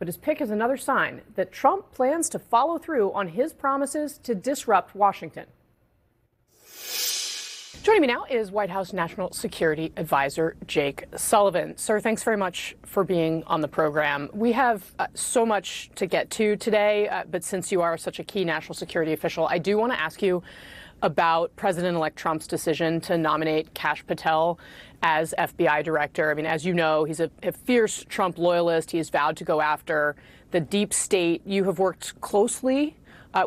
but his pick is another sign that Trump plans to follow through on his promises to disrupt Washington. Joining me now is White House National Security Advisor Jake Sullivan. Sir, thanks very much for being on the program. We have so much to get to today, but since you are such a key national security official, I do want to ask you about President-elect Trump's decision to nominate Kash Patel as FBI director. I mean, as you know, he's a fierce Trump loyalist. He has vowed to go after the deep state. You have worked closely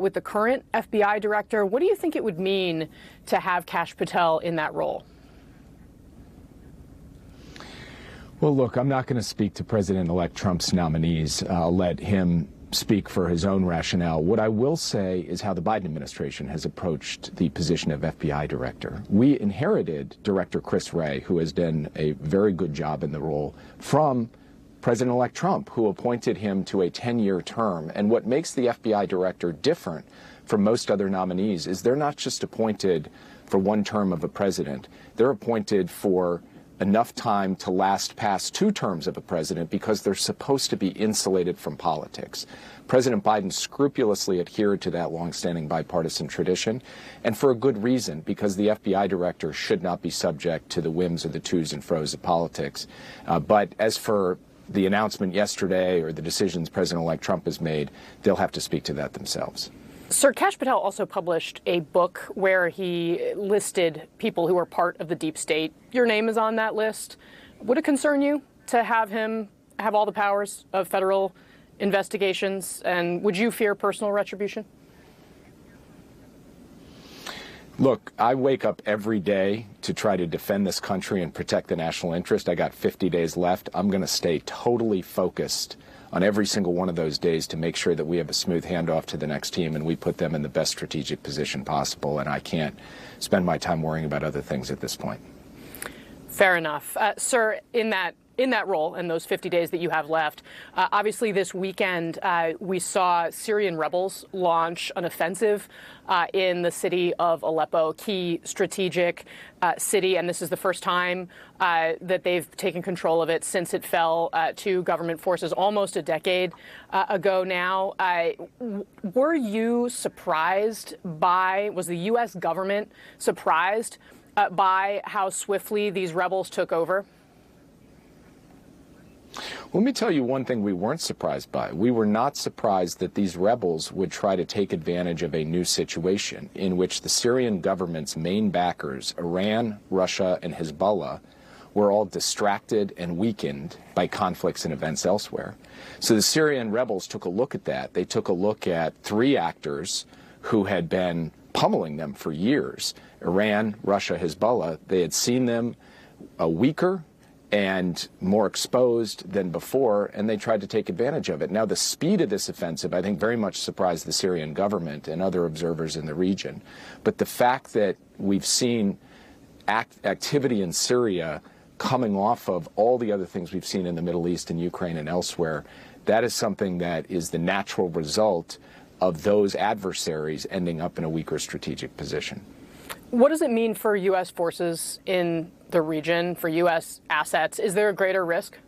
with the current FBI director. What do you think it would mean to have Kash Patel in that role? Well, look, I'm not going to speak to President-elect Trump's nominees. I'll let him speak for his own rationale. What I will say is how the Biden administration has approached the position of FBI director. We inherited Director Chris Wray, who has done a very good job in the role, from President-elect Trump, who appointed him to a 10-year term. And what makes the FBI director different from most other nominees is they're not just appointed for one term of a president. They're appointed for enough time to last past two terms of a president because they're supposed to be insulated from politics. President Biden scrupulously adhered to that longstanding bipartisan tradition, and for a good reason, because the FBI director should not be subject to the whims or the to's and fro's of politics. But as for the announcement yesterday or the decisions President-elect Trump has made, they'll have to speak to that themselves. Sir, Kash Patel also published a book where he listed people who are part of the deep state. Your name is on that list. Would it concern you to have him have all the powers of federal investigations? And would you fear personal retribution? Look, I wake up every day to try to defend this country and protect the national interest. I got 50 days left. I'm going to stay totally focused on every single one of those days to make sure that we have a smooth handoff to the next team and we put them in the best strategic position possible. And I can't spend my time worrying about other things at this point. Fair enough. Sir, in that role, in those 50 days that you have left, obviously this weekend we saw Syrian rebels launch an offensive in the city of Aleppo, key strategic city, and this is the first time that they've taken control of it since it fell to government forces almost a decade ago now. Were you surprised was the U.S. government surprised by how swiftly these rebels took over? Let me tell you one thing we weren't surprised by. We were not surprised that these rebels would try to take advantage of a new situation in which the Syrian government's main backers, Iran, Russia, and Hezbollah, were all distracted and weakened by conflicts and events elsewhere. So the Syrian rebels took a look at that. They took a look at three actors who had been pummeling them for years, Iran, Russia, Hezbollah. They had seen them weaker and more exposed than before, and they tried to take advantage of it. Now, the speed of this offensive, I think, very much surprised the Syrian government and other observers in the region. But the fact that we've seen activity in Syria coming off of all the other things we've seen in the Middle East and Ukraine and elsewhere, that is something that is the natural result of those adversaries ending up in a weaker strategic position. What does it mean for U.S. forces in the region, for U.S. assets? Is there a greater risk?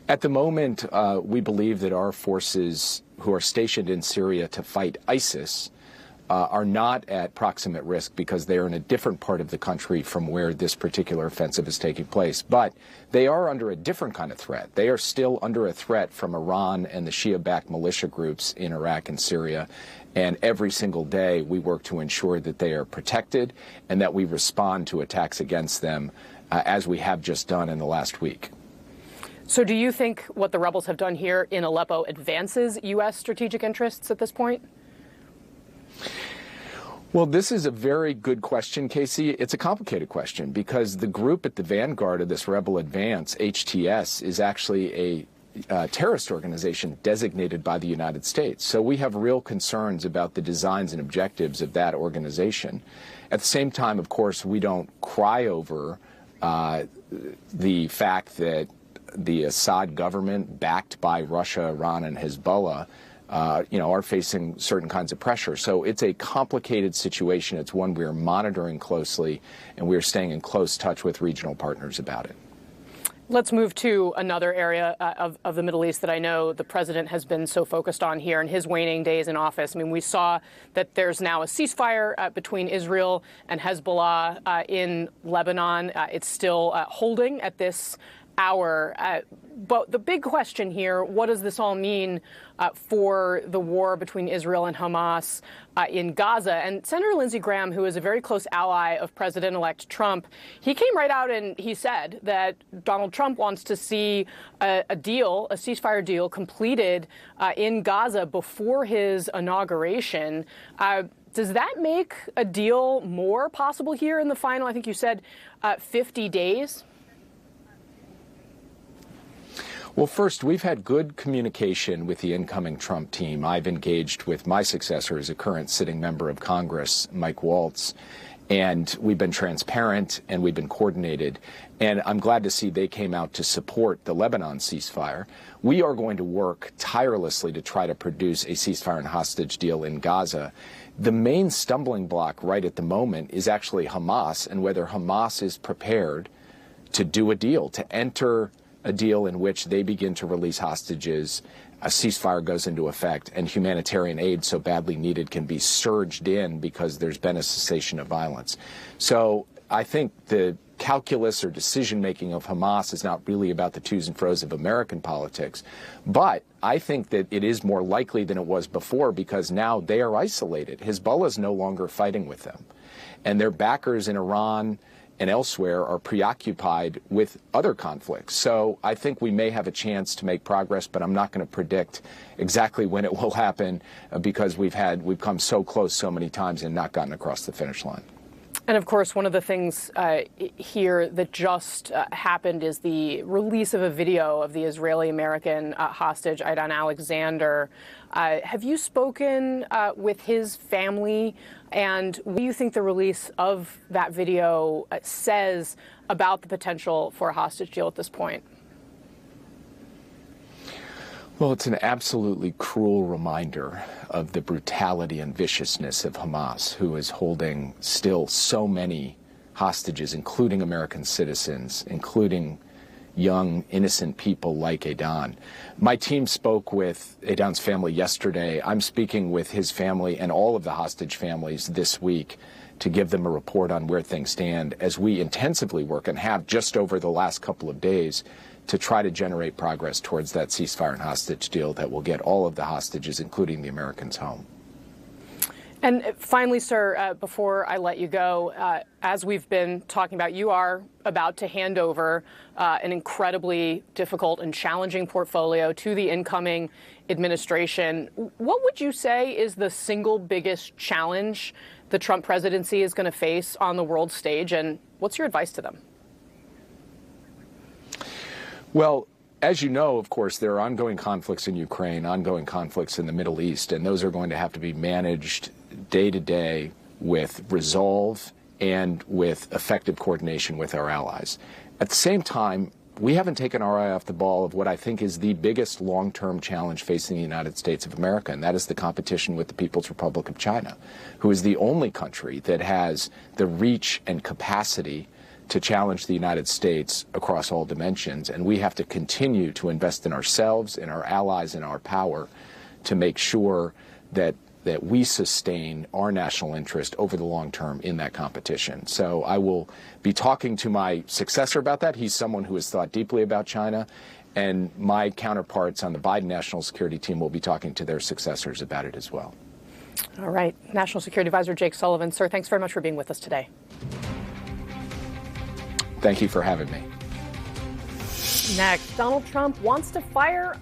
At the moment, we believe that our forces who are stationed in Syria to fight ISIS are not at proximate risk because they are in a different part of the country from where this particular offensive is taking place. But they are under a different kind of threat. They are still under a threat from Iran and the Shia-backed militia groups in Iraq and Syria. And every single day we work to ensure that they are protected and that we respond to attacks against them as we have just done in the last week. So do you think what the rebels have done here in Aleppo advances U.S. strategic interests at this point? Well, this is a very good question, Casey. It's a complicated question because the group at the vanguard of this rebel advance, HTS, is actually a terrorist organization designated by the United States. So we have real concerns about the designs and objectives of that organization. At the same time, of course, we don't cry over the fact that the Assad government, backed by Russia, Iran, and Hezbollah, are facing certain kinds of pressure. So it's a complicated situation. It's one we are monitoring closely, and we are staying in close touch with regional partners about it. Let's move to another area of the Middle East that I know the president has been so focused on here in his waning days in office. I mean, we saw that there's now a ceasefire between Israel and Hezbollah in Lebanon. It's still holding at this hour. But the big question here, what does this all mean for the war between Israel and Hamas in Gaza? And Senator Lindsey Graham, who is a very close ally of President-elect Trump, he came right out and he said that Donald Trump wants to see a ceasefire deal completed in Gaza before his inauguration. Does that make a deal more possible here in the final, I think you said, 50 days? Well, first, we've had good communication with the incoming Trump team. I've engaged with my successor as a current sitting member of Congress, Mike Waltz, and we've been transparent and we've been coordinated. And I'm glad to see they came out to support the Lebanon ceasefire. We are going to work tirelessly to try to produce a ceasefire and hostage deal in Gaza. The main stumbling block right at the moment is actually Hamas and whether Hamas is prepared to do a deal, to enter a deal in which they begin to release hostages, a ceasefire goes into effect, and humanitarian aid so badly needed can be surged in because there's been a cessation of violence. So I think the calculus or decision-making of Hamas is not really about the twos and fro's of American politics. But I think that it is more likely than it was before because now they are isolated. Hezbollah is no longer fighting with them. And their backers in Iran and elsewhere are preoccupied with other conflicts. So I think we may have a chance to make progress, but I'm not going to predict exactly when it will happen because we've come so close so many times and not gotten across the finish line. And of course, one of the things here that just happened is the release of a video of the Israeli-American hostage, Aidan Alexander. Have you spoken with his family? And what do you think the release of that video says about the potential for a hostage deal at this point? Well, it's an absolutely cruel reminder of the brutality and viciousness of Hamas, who is holding still so many hostages, including American citizens, including young, innocent people like Aidan. My team spoke with Aidan's family yesterday. I'm speaking with his family and all of the hostage families this week to give them a report on where things stand as we intensively work and have just over the last couple of days to try to generate progress towards that ceasefire and hostage deal that will get all of the hostages, including the Americans, home. And finally, sir, before I let you go, as we've been talking about, you are about to hand over an incredibly difficult and challenging portfolio to the incoming administration. What would you say is the single biggest challenge the Trump presidency is going to face on the world stage, and what's your advice to them? Well, as you know, of course, there are ongoing conflicts in Ukraine, ongoing conflicts in the Middle East, and those are going to have to be managed day to day with resolve and with effective coordination with our allies. At the same time, we haven't taken our eye off the ball of what I think is the biggest long-term challenge facing the United States of America, and that is the competition with the People's Republic of China, who is the only country that has the reach and capacity to challenge the United States across all dimensions. And we have to continue to invest in ourselves, in our allies, in our power to make sure that we sustain our national interest over the long term in that competition. So I will be talking to my successor about that. He's someone who has thought deeply about China, and my counterparts on the Biden National Security Team will be talking to their successors about it as well. All right. National Security Advisor Jake Sullivan. Sir, thanks very much for being with us today. Thank you for having me. Next, Donald Trump wants to fire